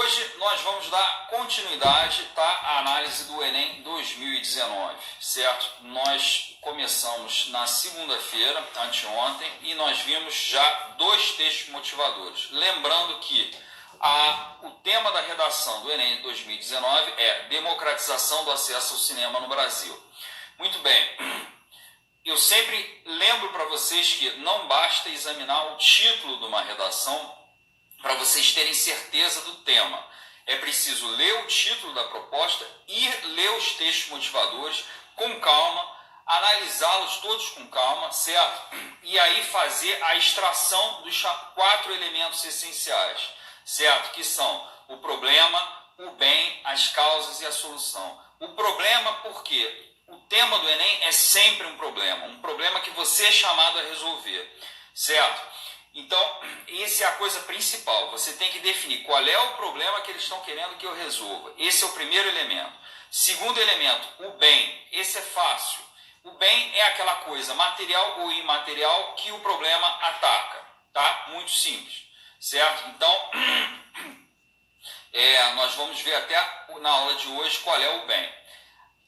Hoje nós vamos dar continuidade, tá, à análise do Enem 2019, certo? Nós começamos na segunda-feira, anteontem, e nós vimos já 2 textos motivadores. Lembrando que o tema da redação do Enem 2019 é democratização do acesso ao cinema no Brasil. Muito bem, eu sempre lembro para vocês que não basta examinar o título de uma redação para vocês terem certeza do tema. É preciso ler o título da proposta e ler os textos motivadores com calma, analisá-los todos com calma, certo? E aí fazer a extração dos 4 elementos essenciais, certo? Que são o problema, o bem, as causas e a solução. O problema, por quê? O tema do Enem é sempre um problema que você é chamado a resolver, certo? Então, essa é a coisa principal. Você tem que definir qual é o problema que eles estão querendo que eu resolva. Esse é o primeiro elemento. Segundo elemento, o bem. Esse é fácil. O bem é aquela coisa material ou imaterial que o problema ataca, tá? Muito simples, certo? Então, nós vamos ver até na aula de hoje qual é o bem.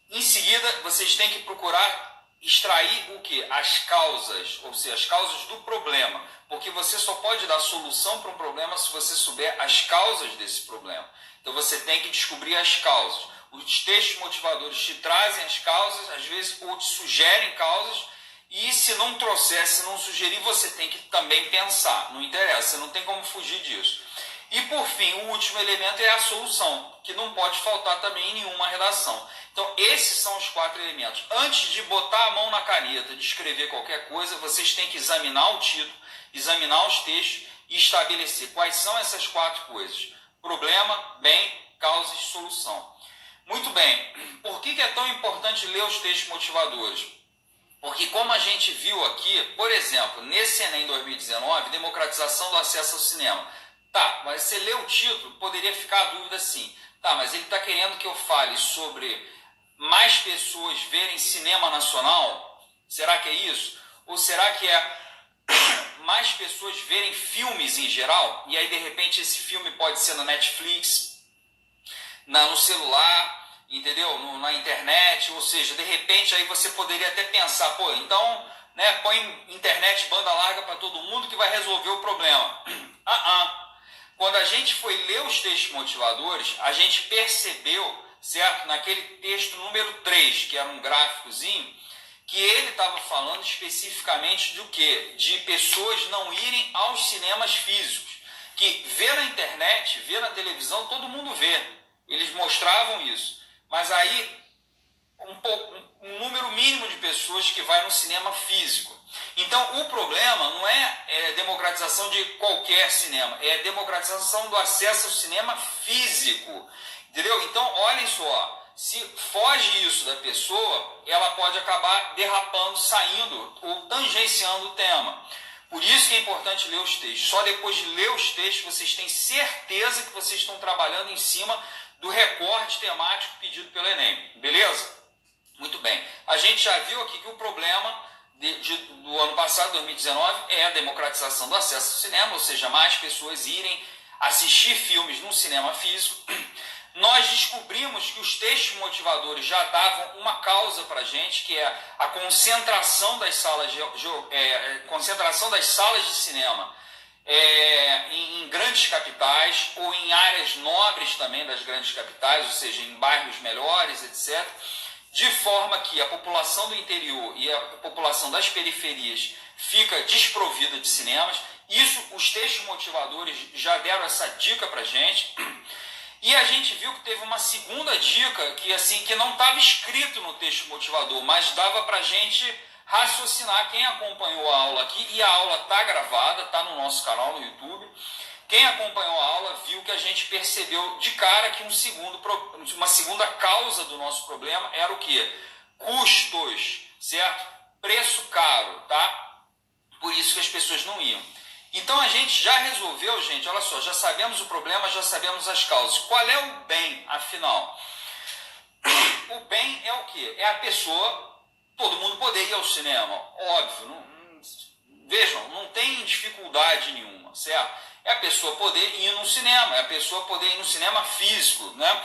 Em seguida, vocês têm que procurar extrair o que? As causas, ou seja, as causas do problema. Porque você só pode dar solução para um problema se você souber as causas desse problema. Então você tem que descobrir as causas. Os textos motivadores te trazem as causas, às vezes, ou te sugerem causas, e se não trouxer, se não sugerir, você tem que também pensar. Não interessa, você não tem como fugir disso. E por fim, o último elemento é a solução, que não pode faltar também em nenhuma redação. Então, esses são os 4 elementos. Antes de botar a mão na caneta, de escrever qualquer coisa, vocês têm que examinar o título, examinar os textos e estabelecer quais são essas 4 coisas. Problema, bem, causa e solução. Muito bem, por que é tão importante ler os textos motivadores? Porque como a gente viu aqui, por exemplo, nesse Enem 2019, democratização do acesso ao cinema. Tá, mas você lê o título, poderia ficar a dúvida assim. Tá, mas ele está querendo que eu fale sobre mais pessoas verem cinema nacional? Será que é isso? Ou será que é mais pessoas verem filmes em geral? E aí, de repente, esse filme pode ser na Netflix, no celular, entendeu? Na internet, ou seja, de repente, aí você poderia até pensar, pô, então, né, põe internet banda larga para todo mundo que vai resolver o problema. Quando a gente foi ler os textos motivadores, a gente percebeu, certo? Naquele texto número 3, que era um gráficozinho, que ele estava falando especificamente do quê? De pessoas não irem aos cinemas físicos. Que vê na internet, vê na televisão, todo mundo vê. Eles mostravam isso. Mas aí, um número mínimo de pessoas que vai no cinema físico. Então, o problema não é democratização de qualquer cinema, é democratização do acesso ao cinema físico, entendeu? Então, olhem só, se foge isso da pessoa, ela pode acabar derrapando, saindo ou tangenciando o tema. Por isso que é importante ler os textos. Só depois de ler os textos, vocês têm certeza que vocês estão trabalhando em cima do recorte temático pedido pelo Enem, beleza? Muito bem. A gente já viu aqui que o problema do ano passado, 2019, é a democratização do acesso ao cinema, ou seja, mais pessoas irem assistir filmes num cinema físico. Nós descobrimos que os textos motivadores já davam uma causa para a gente, que é a concentração das salas de cinema em grandes capitais ou em áreas nobres também das grandes capitais, ou seja, em bairros melhores, etc., de forma que a população do interior e a população das periferias fica desprovida de cinemas. Isso, os textos motivadores já deram essa dica para a gente. E a gente viu que teve uma segunda dica que não estava escrito no texto motivador, mas dava para a gente raciocinar. Quem acompanhou a aula aqui, e a aula está gravada, está no nosso canal no YouTube, quem acompanhou a aula viu que a gente percebeu de cara que uma segunda causa do nosso problema era o quê? Custos, certo? Preço caro, tá? Por isso que as pessoas não iam. Então a gente já resolveu, gente, olha só, já sabemos o problema, já sabemos as causas. Qual é o bem, afinal? O bem é o quê? É a pessoa, todo mundo poder ir ao cinema, óbvio, vejam, não tem dificuldade nenhuma, certo? É a pessoa poder ir no cinema, é a pessoa poder ir no cinema físico, né?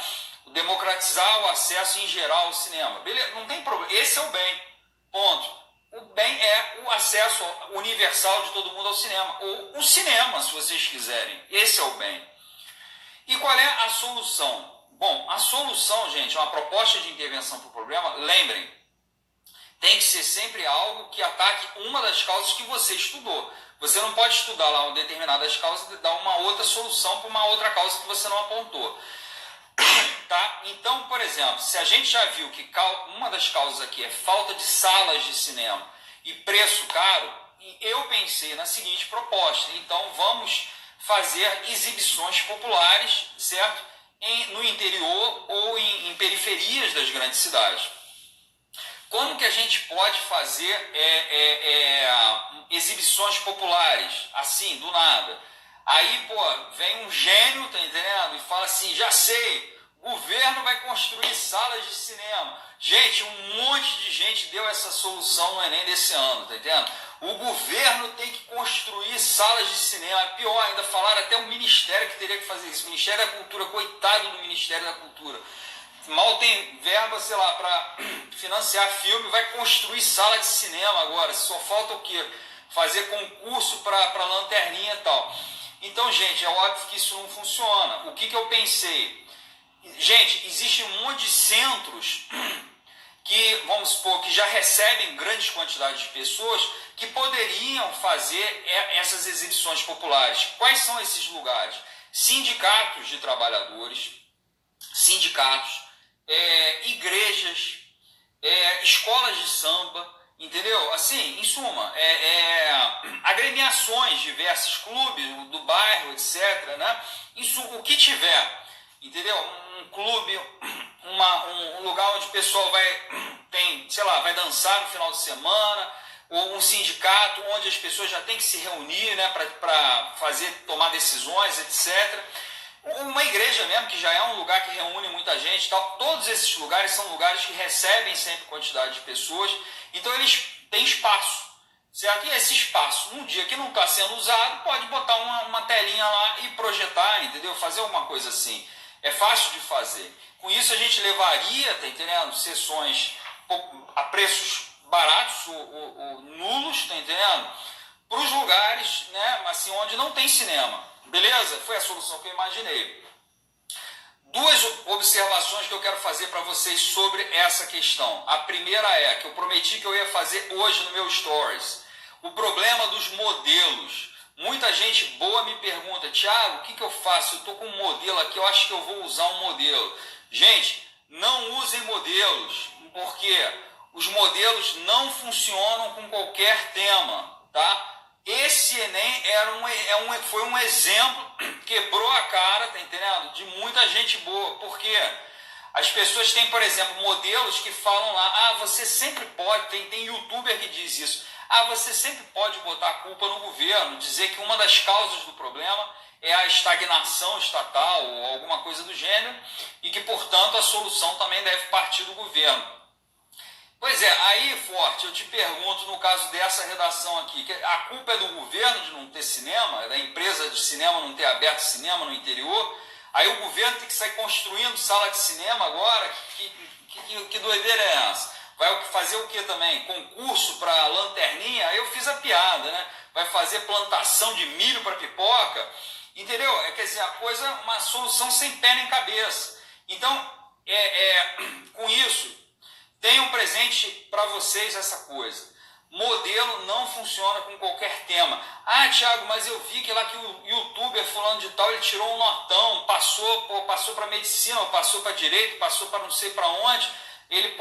Democratizar o acesso em geral ao cinema. Beleza? Não tem problema. Esse é o bem. Ponto. O bem é o acesso universal de todo mundo ao cinema. Ou o cinema, se vocês quiserem. Esse é o bem. E qual é a solução? Bom, a solução, gente, é uma proposta de intervenção para o problema. Lembrem, tem que ser sempre algo que ataque uma das causas que você estudou. Você não pode estudar lá determinadas causas e dar uma outra solução para uma outra causa que você não apontou. Tá? Então, por exemplo, se a gente já viu que uma das causas aqui é falta de salas de cinema e preço caro, eu pensei na seguinte proposta. Então, vamos fazer exibições populares, certo? No interior ou em periferias das grandes cidades. Como que a gente pode fazer exibições populares, assim, do nada? Aí, vem um gênio, tá entendendo? E fala assim, já sei, o governo vai construir salas de cinema. Gente, um monte de gente deu essa solução no Enem desse ano, tá entendendo? O governo tem que construir salas de cinema. Pior ainda, falaram até o Ministério que teria que fazer isso. O Ministério da Cultura, coitado do Ministério da Cultura. Mal tem verba, sei lá, para financiar filme, vai construir sala de cinema agora. Só falta o quê? Fazer concurso para lanterninha e tal. Então, gente, é óbvio que isso não funciona. O que eu pensei? Gente, existe um monte de centros que, vamos supor, que já recebem grandes quantidades de pessoas que poderiam fazer essas exibições populares. Quais são esses lugares? Sindicatos de trabalhadores, igrejas, escolas de samba, entendeu? Assim, em suma, agremiações diversas, clubes do bairro, etc., né? Isso, o que tiver, entendeu? Um clube, um lugar onde o pessoal vai dançar no final de semana, ou um sindicato onde as pessoas já têm que se reunir, né, para tomar decisões, etc. Uma igreja mesmo, que já é um lugar que reúne muita gente, tal. Todos esses lugares são lugares que recebem sempre quantidade de pessoas, então eles têm espaço, certo? E esse espaço, num dia que não está sendo usado, pode botar uma telinha lá e projetar, entendeu? Fazer alguma coisa assim. É fácil de fazer. Com isso a gente levaria, tá entendendo? Sessões a preços baratos ou nulos, tá entendendo? Para os lugares, né, assim, onde não tem cinema. Beleza? Foi a solução que eu imaginei. Duas observações que eu quero fazer para vocês sobre essa questão. A primeira é que eu prometi que eu ia fazer hoje no meu Stories. O problema dos modelos. Muita gente boa me pergunta, Thiago, o que eu faço? Eu estou com um modelo aqui, eu acho que eu vou usar um modelo. Gente, não usem modelos, porque os modelos não funcionam com qualquer tema, tá? Esse Enem foi um exemplo, quebrou a cara, tá entendendo? De muita gente boa. Por quê? As pessoas têm, por exemplo, modelos que falam lá, você sempre pode, tem youtuber que diz isso, você sempre pode botar a culpa no governo, dizer que uma das causas do problema é a estagnação estatal ou alguma coisa do gênero, e que, portanto, a solução também deve partir do governo. Pois é, aí, Forte, eu te pergunto, no caso dessa redação aqui, que a culpa é do governo de não ter cinema, é da empresa de cinema não ter aberto cinema no interior, aí o governo tem que sair construindo sala de cinema agora? Que doideira é essa? Vai fazer o que também? Concurso para lanterninha? Aí eu fiz a piada, né? Vai fazer plantação de milho para pipoca? Entendeu? Quer dizer, uma solução sem pé nem cabeça. Então, com isso, tenham presente para vocês essa coisa. Modelo não funciona com qualquer tema. Thiago, mas eu vi que lá que o youtuber fulano de tal, ele tirou um notão, passou para medicina, passou para direito, passou para não sei para onde. Ele,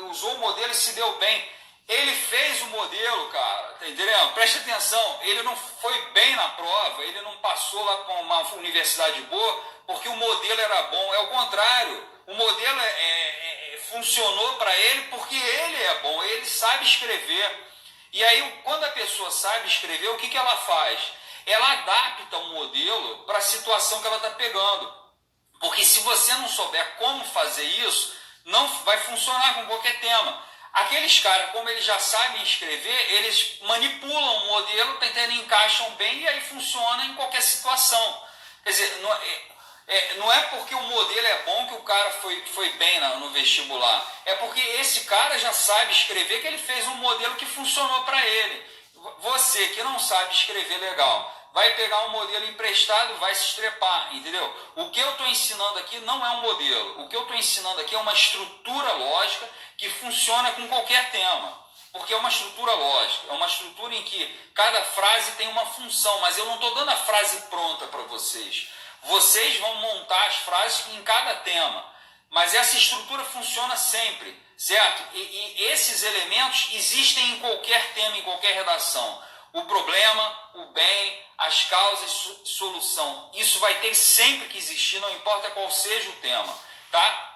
usou o modelo e se deu bem. Ele fez o modelo, cara, tá entendendo? Preste atenção, ele não foi bem na prova, ele não passou lá com uma universidade boa, porque o modelo era bom. É o contrário, o modelo funcionou para ele porque ele é bom, ele sabe escrever. E aí, quando a pessoa sabe escrever, o que ela faz? Ela adapta o modelo para a situação que ela está pegando. Porque se você não souber como fazer isso, não vai funcionar com qualquer tema. Aqueles caras, como eles já sabem escrever, eles manipulam o modelo, tentando encaixam bem e aí funciona em qualquer situação. Quer dizer, não é porque o modelo é bom que o cara foi bem no vestibular. É porque esse cara já sabe escrever, que ele fez um modelo que funcionou para ele. Você que não sabe escrever legal, vai pegar um modelo emprestado, vai se estrepar, entendeu? O que eu estou ensinando aqui não é um modelo. O que eu estou ensinando aqui é uma estrutura lógica que funciona com qualquer tema. Porque é uma estrutura lógica, é uma estrutura em que cada frase tem uma função, mas eu não estou dando a frase pronta para vocês. Vocês vão montar as frases em cada tema, mas essa estrutura funciona sempre, certo? E esses elementos existem em qualquer tema, em qualquer redação. O problema, o bem, as causas, solução. Isso vai ter sempre que existir, não importa qual seja o tema, tá?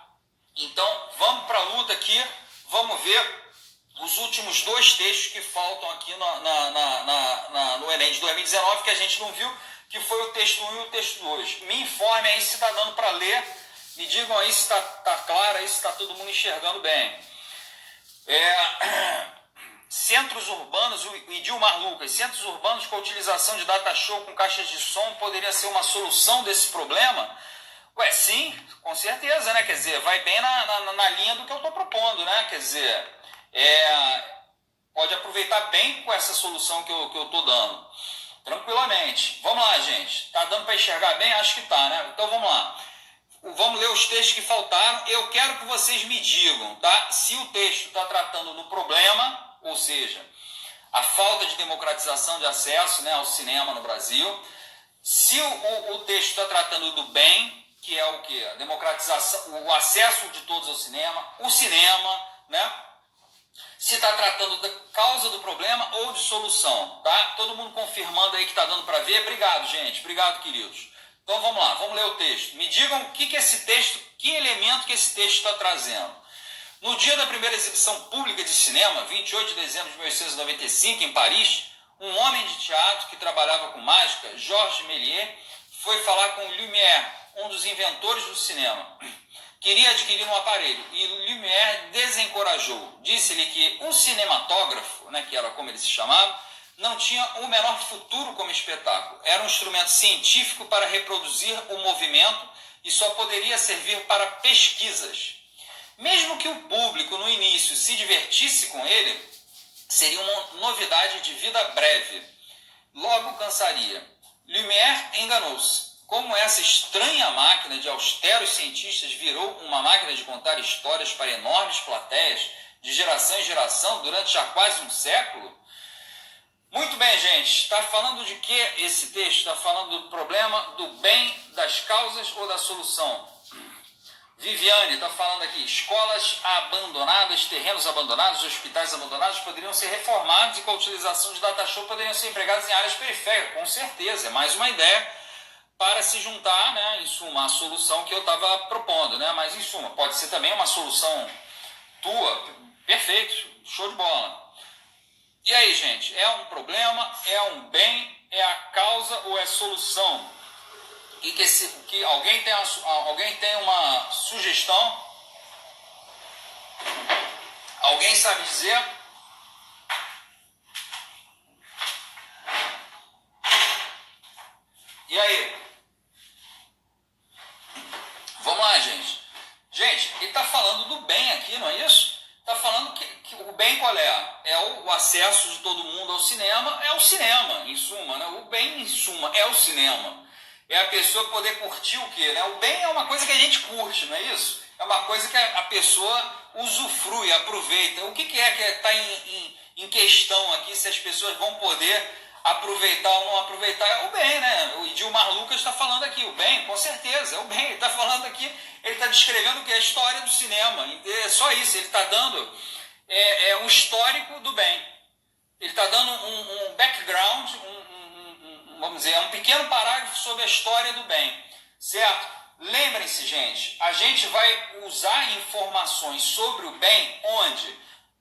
Então, vamos para a luta aqui, vamos ver os últimos dois textos que faltam aqui no Enem de 2019, que a gente não viu, que foi o texto 1 e o texto 2. Me informe aí se está dando para ler, me digam aí se está claro, aí se está todo mundo enxergando bem. Centros urbanos, o Idilmar Lucas, centros urbanos com a utilização de data show com caixas de som poderia ser uma solução desse problema? Ué, sim, com certeza, né? Quer dizer, vai bem na linha do que eu estou propondo, né? Quer dizer, pode aproveitar bem com essa solução que eu estou dando, tranquilamente. Vamos lá, gente. Tá dando para enxergar bem? Acho que tá, né? Então vamos lá. Vamos ler os textos que faltaram. Eu quero que vocês me digam, tá? Se o texto está tratando do problema, ou seja, a falta de democratização de acesso, né, ao cinema no Brasil. Se o texto está tratando do bem, que é o que? A democratização, o acesso de todos ao cinema, né? Se está tratando da causa do problema ou de solução, tá? Todo mundo confirmando aí que está dando para ver. Obrigado, gente. Obrigado, queridos. Então vamos lá, vamos ler o texto. Me digam o que esse texto, que elemento que esse texto está trazendo. No dia da primeira exibição pública de cinema, 28 de dezembro de 1895, em Paris, um homem de teatro que trabalhava com mágica, Georges Méliès, foi falar com Lumière, um dos inventores do cinema. Queria adquirir um aparelho e Lumière desencorajou. Disse-lhe que um cinematógrafo, né, que era como ele se chamava, não tinha o menor futuro como espetáculo. Era um instrumento científico para reproduzir o movimento e só poderia servir para pesquisas. Mesmo que o público no início se divertisse com ele, seria uma novidade de vida breve. Logo cansaria. Lumière enganou-se. Como essa estranha máquina de austeros cientistas virou uma máquina de contar histórias para enormes plateias, de geração em geração, durante já quase um século? Muito bem, gente. Está falando de que esse texto? Está falando do problema, do bem, das causas ou da solução? Viviane está falando aqui, escolas abandonadas, terrenos abandonados, hospitais abandonados poderiam ser reformados e com a utilização de data show poderiam ser empregados em áreas periféricas. Com certeza, é mais uma ideia para se juntar, né, em suma, a solução que eu estava propondo, né? Mas em suma, pode ser também uma solução tua, perfeito, show de bola. E aí, gente, é um problema, é um bem, é a causa ou é solução? Alguém tem uma sugestão? Alguém sabe dizer? E aí? Vamos lá, gente. Gente, ele está falando do bem aqui, não é isso? Está falando que o bem qual é? É o acesso de todo mundo ao cinema, é o cinema, em suma, né? O bem, em suma, é o cinema. É a pessoa poder curtir o quê? Né? O bem é uma coisa que a gente curte, não é isso? É uma coisa que a pessoa usufrui, aproveita. O que é que está em questão aqui, se as pessoas vão poder aproveitar ou não aproveitar? É o bem, né? O Idilmar Lucas está falando aqui, o bem, com certeza, é o bem. Ele está falando aqui, ele está descrevendo o que é a história do cinema. É só isso, ele está dando um histórico do bem. Ele está dando um background, vamos dizer, um pequeno parágrafo sobre a história do bem, certo? Lembrem-se, gente, a gente vai usar informações sobre o bem onde?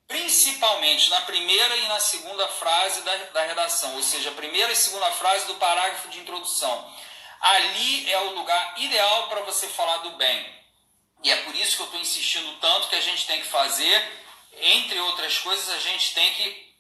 Principalmente na primeira e na segunda frase da redação, ou seja, a primeira e segunda frase do parágrafo de introdução. Ali é o lugar ideal para você falar do bem. E é por isso que eu estou insistindo tanto que a gente tem que fazer entre outras coisas, a gente tem que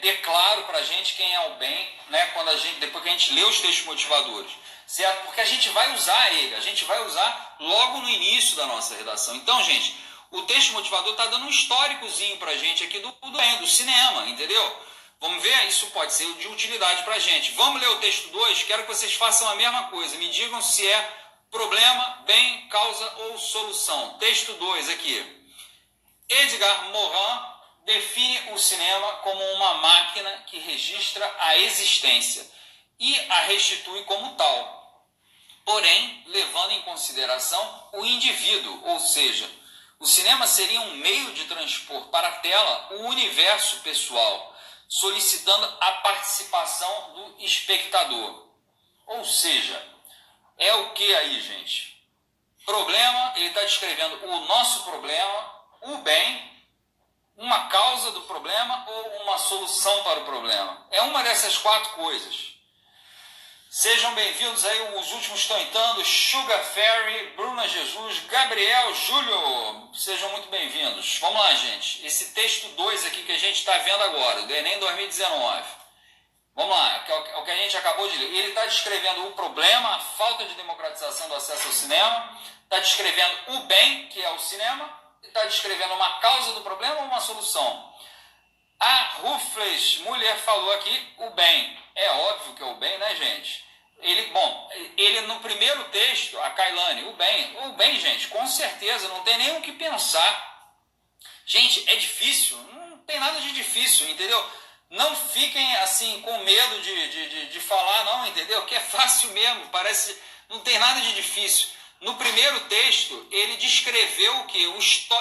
ter claro para a gente quem é o bem, né, depois que a gente lê os textos motivadores, certo? Porque a gente vai usar ele, a gente vai usar logo no início da nossa redação. Então, gente, o texto motivador está dando um históricozinho para a gente aqui do cinema, entendeu? Vamos ver? Isso pode ser de utilidade para a gente. Vamos ler o texto 2? Quero que vocês façam a mesma coisa. Me digam se é problema, bem, causa ou solução. Texto 2 aqui. Edgar Morin define o cinema como uma máquina que registra a existência e a restitui como tal, porém levando em consideração o indivíduo, ou seja, o cinema seria um meio de transpor para a tela o universo pessoal, solicitando a participação do espectador. Ou seja, é o que aí, gente? Problema, ele está descrevendo o nosso problema, o bem, uma causa do problema ou uma solução para o problema. É uma dessas 4 coisas. Sejam bem-vindos aí, os últimos estão entrando, Sugar Fairy, Bruna Jesus, Gabriel, Júlio, sejam muito bem-vindos. Vamos lá, gente, esse texto 2 aqui que a gente está vendo agora, do Enem 2019. Vamos lá, é o que a gente acabou de ler. Ele está descrevendo o problema, a falta de democratização do acesso ao cinema, está descrevendo o bem, que é o cinema, está descrevendo uma causa do problema ou uma solução. A Rufles Mulher falou aqui o bem. É óbvio que é o bem, né, gente? Ele no primeiro texto, a Kailane, o bem, gente, com certeza, não tem nem o que pensar. Gente, é difícil, não tem nada de difícil, entendeu? Não fiquem assim com medo de falar, não, entendeu? Que é fácil mesmo, parece, não tem nada de difícil. No primeiro texto, ele descreveu o quê?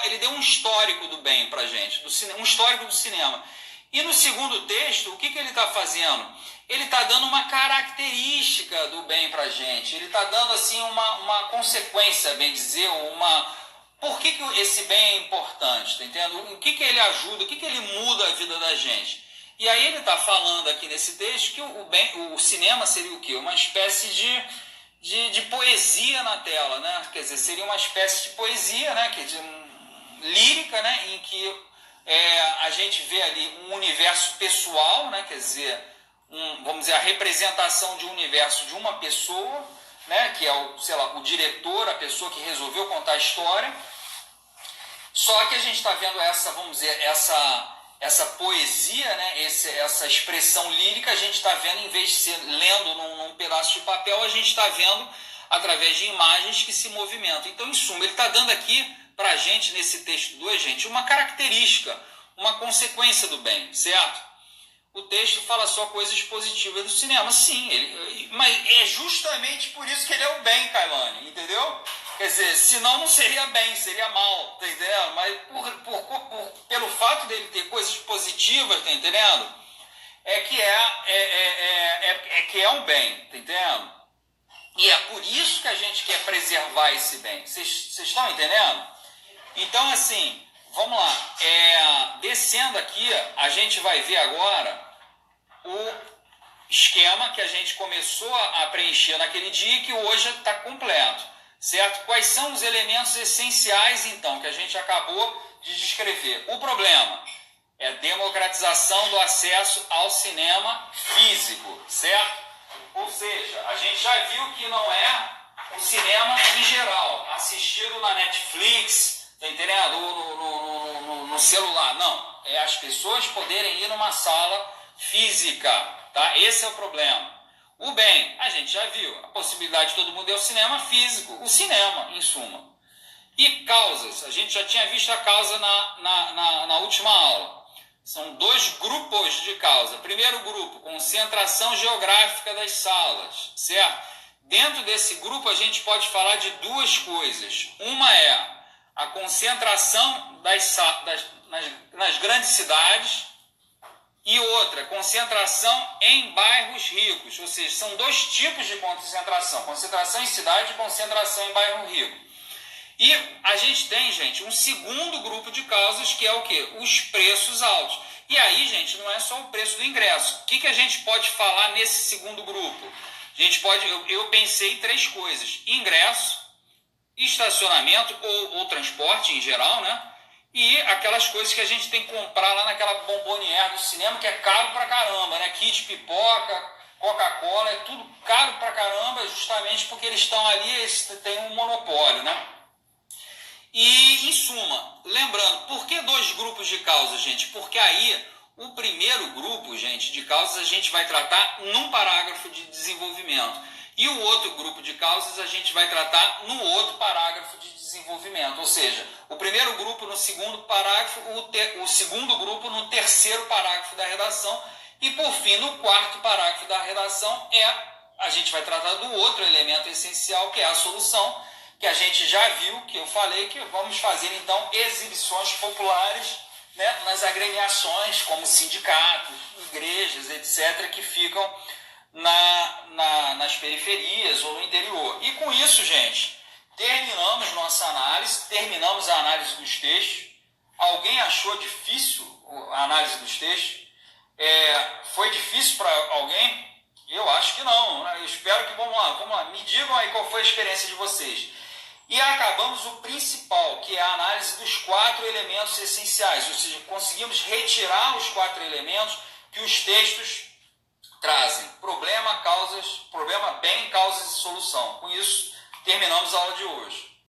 Ele deu um histórico do bem pra gente, um histórico do cinema. E no segundo texto, o que ele está fazendo? Ele está dando uma característica do bem pra gente. Ele está dando assim uma consequência, bem dizer, por que esse bem é importante, tá entendendo? O que ele ajuda, o que ele muda a vida da gente. E aí ele está falando aqui nesse texto que o cinema seria o quê? Uma espécie de poesia na tela, né? Quer dizer, seria uma espécie de poesia, né? Lírica, né? Em que a gente vê ali um universo pessoal, né? Quer dizer, vamos dizer, a representação de um universo de uma pessoa, né? Que é o diretor, a pessoa que resolveu contar a história. Só que a gente está vendo essa poesia, né? Essa expressão lírica, a gente está vendo, em vez de ser lendo num pedaço de papel, a gente está vendo através de imagens que se movimentam. Então, em suma, ele está dando aqui para a gente, nesse texto 2, gente, uma característica, uma consequência do bem, certo? O texto fala só coisas positivas do cinema, sim, mas é justamente por isso que ele é o bem, Kailane, entendeu? Quer dizer, senão não seria bem, seria mal, tá entendendo? Mas pelo fato dele ter coisas positivas, tá entendendo? Que é um bem, tá entendendo? E é por isso que a gente quer preservar esse bem. Vocês estão entendendo? Então, assim, vamos lá. Descendo aqui, a gente vai ver agora o esquema que a gente começou a preencher naquele dia e que hoje está completo, certo? Quais são os elementos essenciais, então, que a gente acabou de descrever? O problema é a democratização do acesso ao cinema físico, certo? Ou seja, a gente já viu que não é o cinema em geral, assistido na Netflix, tá entendendo? Ou no celular, não. É as pessoas poderem ir numa sala física, tá? Esse é o problema. O bem, a gente já viu, a possibilidade de todo mundo ir ao cinema físico, o cinema, em suma. E causas, a gente já tinha visto a causa na última aula. São 2 grupos de causa. Primeiro grupo, concentração geográfica das salas, certo? Dentro desse grupo a gente pode falar de 2 coisas. Uma é a concentração nas grandes cidades e outra, concentração em bairros ricos. Ou seja, são 2 tipos de concentração. Concentração em cidade e concentração em bairro rico. E a gente tem, gente, um segundo grupo de causas que é o quê? Os preços altos. E aí, gente, não é só o preço do ingresso. O que a gente pode falar nesse segundo grupo? A gente pode, eu pensei em 3 coisas: ingresso, estacionamento ou transporte em geral, né? E aquelas coisas que a gente tem que comprar lá naquela bombonière do cinema, que é caro pra caramba, né? Kit pipoca, Coca-Cola, é tudo caro pra caramba, justamente porque eles estão ali, eles têm um monopólio, né? E, em suma, lembrando, por que dois grupos de causas, gente? Porque aí, o primeiro grupo, gente, de causas a gente vai tratar num parágrafo de desenvolvimento. E o outro grupo de causas a gente vai tratar no outro parágrafo de desenvolvimento. Ou seja, o primeiro grupo no segundo parágrafo, o segundo grupo no terceiro parágrafo da redação. E, por fim, no quarto parágrafo da redação, a gente vai tratar do outro elemento essencial, que é a solução, que a gente já viu, que eu falei que vamos fazer então exibições populares, né, nas agremiações, como sindicatos, igrejas, etc., que ficam nas periferias ou no interior. E com isso, gente, terminamos nossa análise, terminamos a análise dos textos. Alguém achou difícil a análise dos textos? Foi difícil para alguém? Eu acho que não, né? Eu espero que, vamos lá, me digam aí qual foi a experiência de vocês. E acabamos o principal, que é a análise dos 4 elementos essenciais, ou seja, conseguimos retirar os 4 elementos que os textos trazem: problema, bem, causas e solução. Com isso, terminamos a aula de hoje.